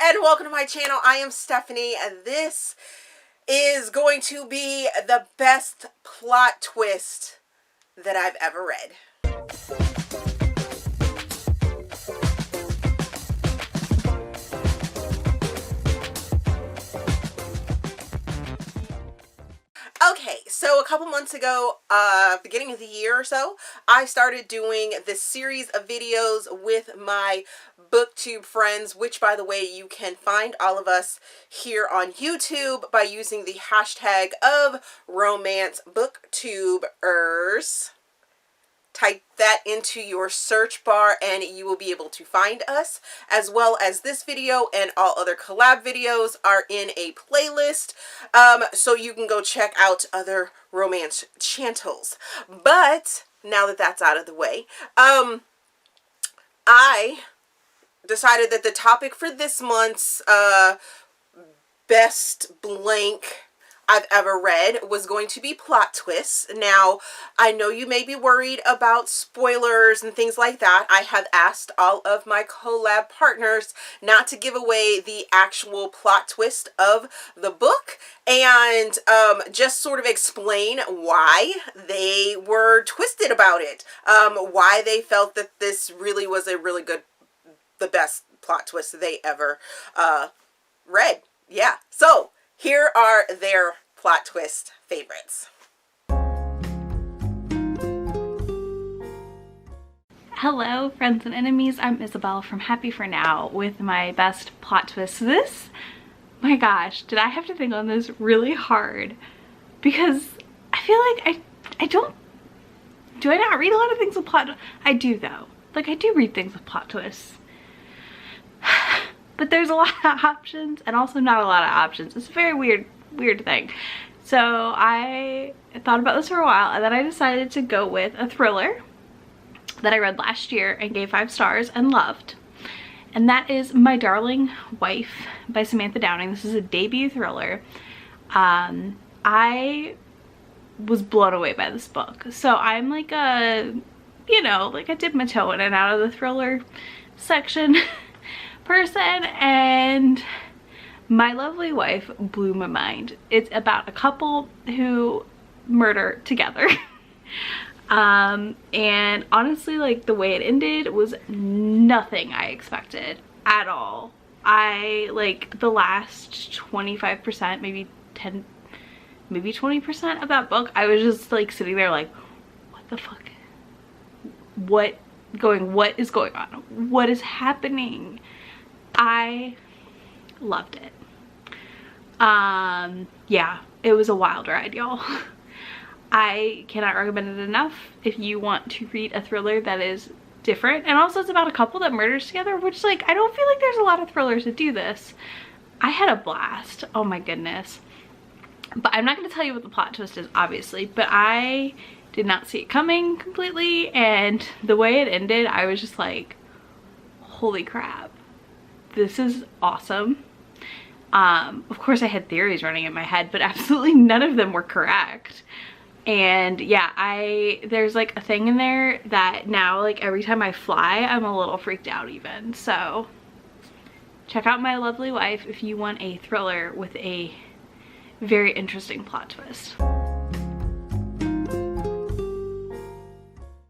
and welcome to my channel. I am Stephanie, and this is going to be the best plot twist that I've ever read. Okay, so a couple months ago, beginning of the year or so, I started doing this series of videos with my booktube friends, which, by the way, you can find all of us here on YouTube by using the hashtag of romance booktubers. Type that into your search bar and you will be able to find us, as well as this video and all other collab videos are in a playlist, so you can go check out other romance channels. But now that that's out of the way, I decided that the topic for this month's best blank I've ever read was going to be plot twists. Now, I know you may be worried about spoilers and things like that. I have asked all of my collab partners not to give away the actual plot twist of the book and just sort of explain why they were twisted about it, why they felt that this really was a really good, the best plot twist they ever read. Yeah, so here are their plot twist favorites. Hello, friends and enemies. I'm Isabel from Happy For Now with my best plot twist. This, my gosh, did I have to think on this really hard? Because I feel like I don't, do I not read a lot of things with plot? I do though. Like, I do read things with plot twists. But there's a lot of options and also not a lot of options. It's a very weird thing. So I thought about this for a while and then I decided to go with a thriller that I read last year and gave 5 stars and loved. And that is My Darling Wife by Samantha Downing. This is a debut thriller. I was blown away by this book. So I'm like a, you know, like I dip my toe in and out of the thriller section person, and My Lovely Wife blew my mind. It's about a couple who murder together. And honestly, like, the way it ended was nothing I expected at all. I, like, the last 25%, maybe 10, maybe 20% of that book, I was just like sitting there like, what the fuck? What is going on? What is happening? I loved it. Yeah, it was a wild ride, y'all. I cannot recommend it enough if you want to read a thriller that is different. And also it's about a couple that murders together, which, like, I don't feel like there's a lot of thrillers that do this. I had a blast. Oh my goodness. But I'm not going to tell you what the plot twist is, obviously, but I did not see it coming completely, and the way it ended, I was just like, holy crap. This is awesome. Of course I had theories running in my head, but absolutely none of them were correct. And yeah, there's like a thing in there that now, like, every time I fly, I'm a little freaked out even. So check out My Lovely Wife if you want a thriller with a very interesting plot twist.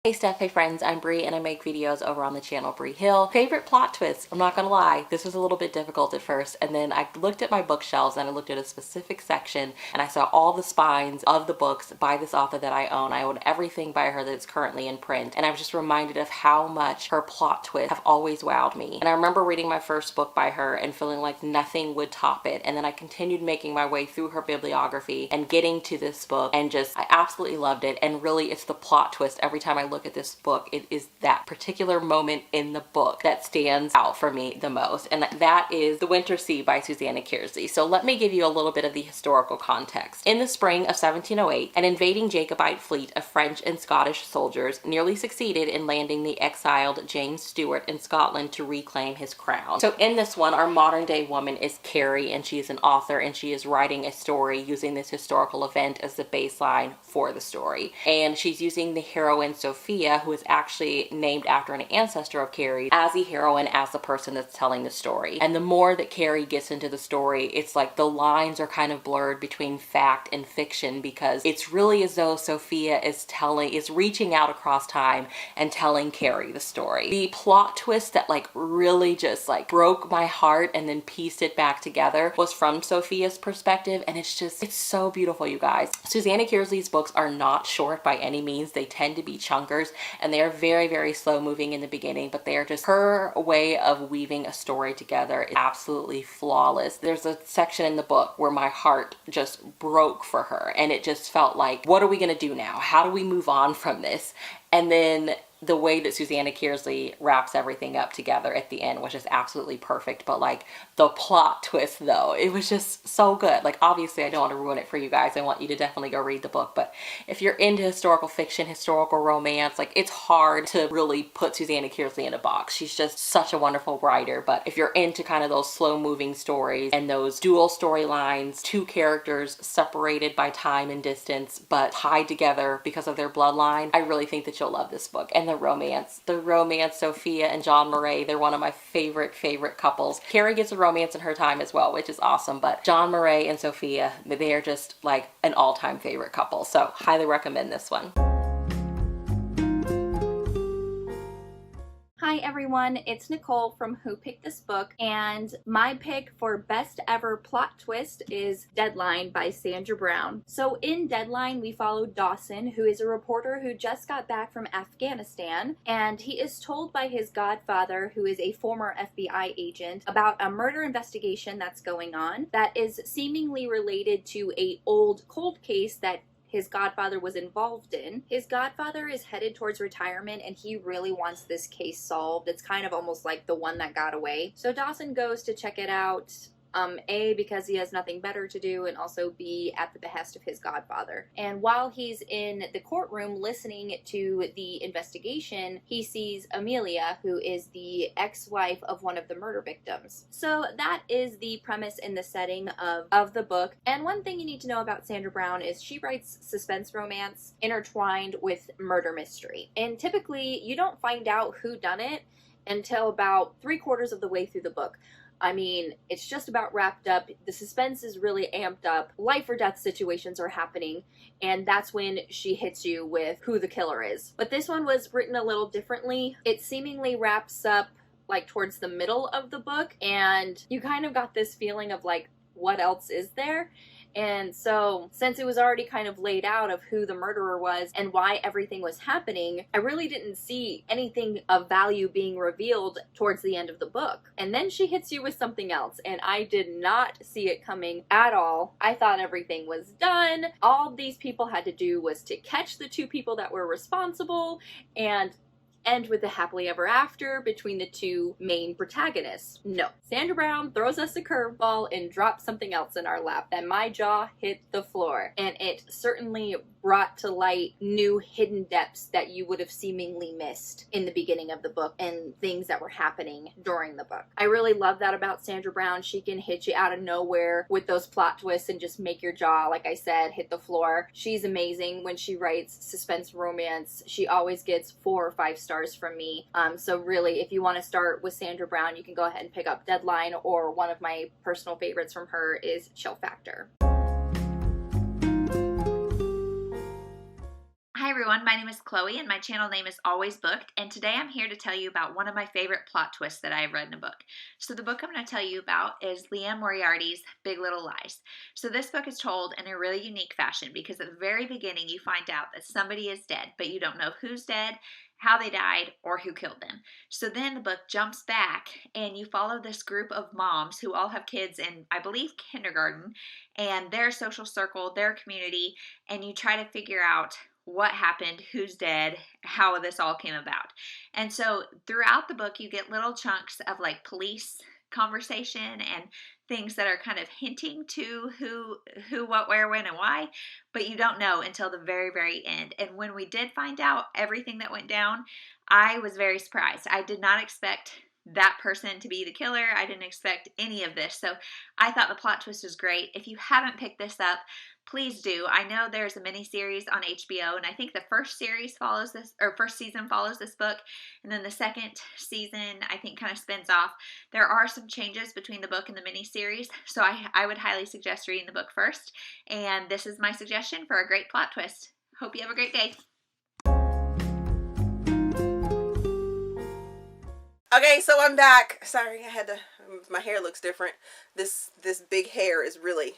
Hey Steph, hey friends, I'm Bree and I make videos over on the channel Bree Hill. Favorite plot twist? I'm not gonna lie, this was a little bit difficult at first, and then I looked at my bookshelves and I looked at a specific section and I saw all the spines of the books by this author that I own. I own everything by her that's currently in print, and I was just reminded of how much her plot twists have always wowed me. And I remember reading my first book by her and feeling like nothing would top it, and then I continued making my way through her bibliography and getting to this book, and just, I absolutely loved it. And really, it's the plot twist every time I look at this book. It is that particular moment in the book that stands out for me the most, and that is The Winter Sea by Susanna Kearsley. So let me give you a little bit of the historical context. In the spring of 1708, an invading Jacobite fleet of French and Scottish soldiers nearly succeeded in landing the exiled James Stuart in Scotland to reclaim his crown. So in this one, our modern day woman is Carrie, and she is an author, and she is writing a story using this historical event as the baseline for the story. And she's using the heroine Sophie Sophia, who is actually named after an ancestor of Carrie, as the heroine, as the person that's telling the story. And the more that Carrie gets into the story, it's like the lines are kind of blurred between fact and fiction, because it's really as though Sophia is reaching out across time and telling Carrie the story. The plot twist that like really just like broke my heart and then pieced it back together was from Sophia's perspective, and it's so beautiful, you guys. Susanna Kearsley's books are not short by any means. They tend to be chunkers, and they are very, very slow moving in the beginning, but they are just, her way of weaving a story together is absolutely flawless. There's a section in the book where my heart just broke for her, and it just felt like, what are we gonna do now? How do we move on from this? And then the way that Susanna Kearsley wraps everything up together at the end was just absolutely perfect. But like the plot twist though, it was just so good. Like obviously I don't want to ruin it for you guys. I want you to definitely go read the book. But if you're into historical fiction, historical romance, like it's hard to really put Susanna Kearsley in a box. She's just such a wonderful writer. But if you're into kind of those slow moving stories and those dual storylines, two characters separated by time and distance, but tied together because of their bloodline, I really think that you'll love this book. And the romance, Sophia and John Murray, they're one of my favorite couples. Carrie gets a romance in her time as well, which is awesome, but John Murray and Sophia, they are just like an all-time favorite couple. So highly recommend this one. Hi everyone, it's Nicole from Who Picked This Book, and my pick for best ever plot twist is Deadline by Sandra Brown. So in Deadline, we follow Dawson, who is a reporter who just got back from Afghanistan, and he is told by his godfather, who is a former FBI agent, about a murder investigation that's going on that is seemingly related to an old cold case that his godfather was involved in. His godfather is headed towards retirement and he really wants this case solved. It's kind of almost like The One That Got Away. So Dawson goes to check it out. A, because he has nothing better to do, and also B, at the behest of his godfather. And while he's in the courtroom listening to the investigation, he sees Amelia, who is the ex-wife of one of the murder victims. So that is the premise in the setting of the book. And one thing you need to know about Sandra Brown is she writes suspense romance intertwined with murder mystery. And typically, you don't find out who done it until about 3/4 of the way through the book. I mean, it's just about wrapped up. The suspense is really amped up. Life or death situations are happening, and that's when she hits you with who the killer is. But this one was written a little differently. It seemingly wraps up like towards the middle of the book, and you kind of got this feeling of like, what else is there? And so, since it was already kind of laid out of who the murderer was and why everything was happening, I really didn't see anything of value being revealed towards the end of the book. And then she hits you with something else, and I did not see it coming at all. I thought everything was done. All these people had to do was to catch the two people that were responsible and end with a happily ever after between the two main protagonists. No. Sandra Brown throws us a curveball and drops something else in our lap, and my jaw hit the floor. And it certainly brought to light new hidden depths that you would have seemingly missed in the beginning of the book and things that were happening during the book. I really love that about Sandra Brown. She can hit you out of nowhere with those plot twists and just make your jaw, like I said, hit the floor. She's amazing when she writes suspense romance. She always gets 4 or 5 stars from me. So really, if you want to start with Sandra Brown, you can go ahead and pick up Deadline, or one of my personal favorites from her is Chill Factor. Hi everyone, my name is Chloe and my channel name is Always Booked, and today I'm here to tell you about one of my favorite plot twists that I have read in a book. So the book I'm going to tell you about is Liane Moriarty's Big Little Lies. So this book is told in a really unique fashion because at the very beginning you find out that somebody is dead, but you don't know who's dead, how they died, or who killed them. So then the book jumps back and you follow this group of moms who all have kids in, I believe, kindergarten, and their social circle, their community, and you try to figure out what happened, who's dead, how this all came about. And so throughout the book, you get little chunks of like police conversation and things that are kind of hinting to who, what, where, when, and why, but you don't know until the very, very end. And when we did find out everything that went down, I was very surprised. I did not expect that person to be the killer. I didn't expect any of this. So I thought the plot twist was great. If you haven't picked this up, please do. I know there's a mini series on HBO, and I think the first series follows this, or first season follows this book, and then the second season I think kind of spins off. There are some changes between the book and the mini series, so I would highly suggest reading the book first. And this is my suggestion for a great plot twist. Hope you have a great day. Okay, so I'm back. Sorry, my hair looks different. This big hair is really,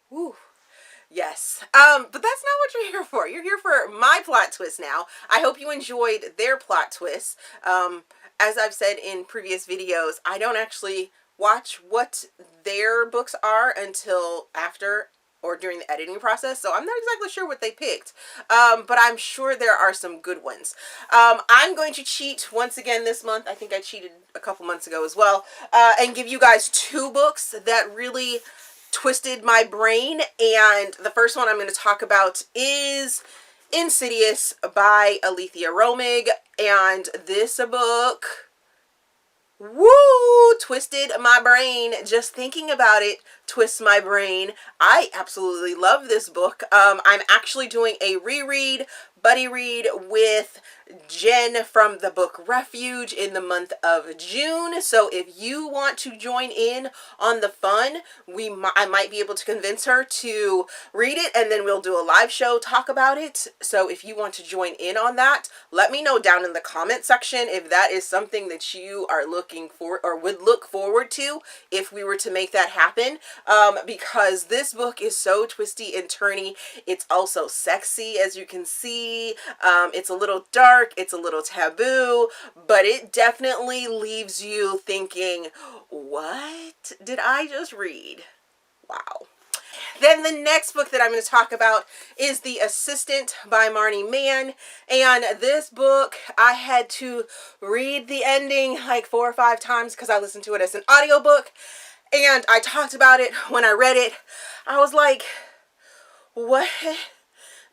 woo. Yes. But that's not what you're here for. You're here for my plot twist now. I hope you enjoyed their plot twists. As I've said in previous videos, I don't actually watch what their books are until after or during the editing process, so I'm not exactly sure what they picked, but I'm sure there are some good ones. I'm going to cheat once again this month. I think I cheated a couple months ago as well, and give you guys 2 books that really twisted my brain. And the first one I'm going to talk about is Insidious by Aleatha Romig, and this book, woo, twisted my brain. Just thinking about it twists my brain. I absolutely love this book. I'm actually doing a reread, buddy read with Jen from the book Refuge in the month of June. So if you want to join in on the fun, I might be able to convince her to read it, and then we'll do a live show, talk about it. So if you want to join in on that, let me know down in the comment section if that is something that you are looking for or would look forward to if we were to make that happen. Because this book is so twisty and turny. It's also sexy, as you can see. It's a little dark, it's a little taboo, but it definitely leaves you thinking, what did I just read? Wow. Then the next book that I'm going to talk about is The Assistant by Marni Mann. And this book, I had to read the ending like 4 or 5 times because I listened to it as an audiobook. And I talked about it when I read it. I was like, what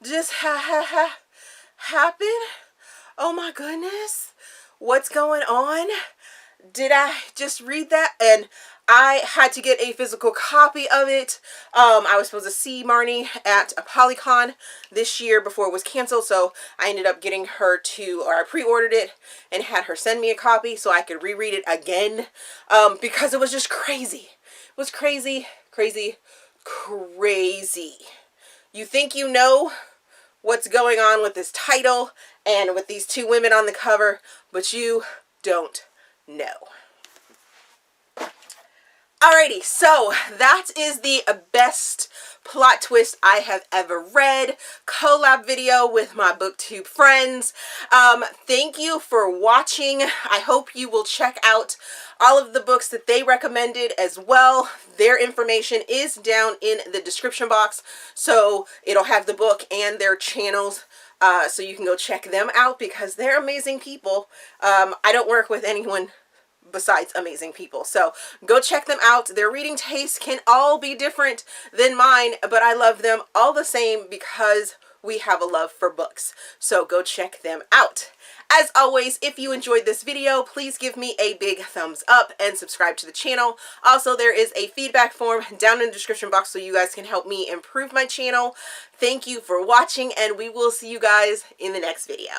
just happened? Oh my goodness. What's going on? Did I just read that? And I had to get a physical copy of it. I was supposed to see Marni at a Polycon this year before it was canceled, so I ended up getting her I pre-ordered it and had her send me a copy so I could reread it again, because it was just crazy. It was crazy, crazy, crazy. You think you know what's going on with this title and with these 2 women on the cover, but you don't know. Alrighty, so that is the best plot twist I have ever read. Collab video with my booktube friends. Thank you for watching. I hope you will check out all of the books that they recommended as well. Their information is down in the description box, so it'll have the book and their channels, so you can go check them out because they're amazing people. I don't work with anyone besides amazing people, so go check them out. Their reading tastes can all be different than mine, but I love them all the same because we have a love for books. So go check them out. As always, if you enjoyed this video, please give me a big thumbs up and subscribe to the channel. Also, there is a feedback form down in the description box so you guys can help me improve my channel. Thank you for watching, and we will see you guys in the next video.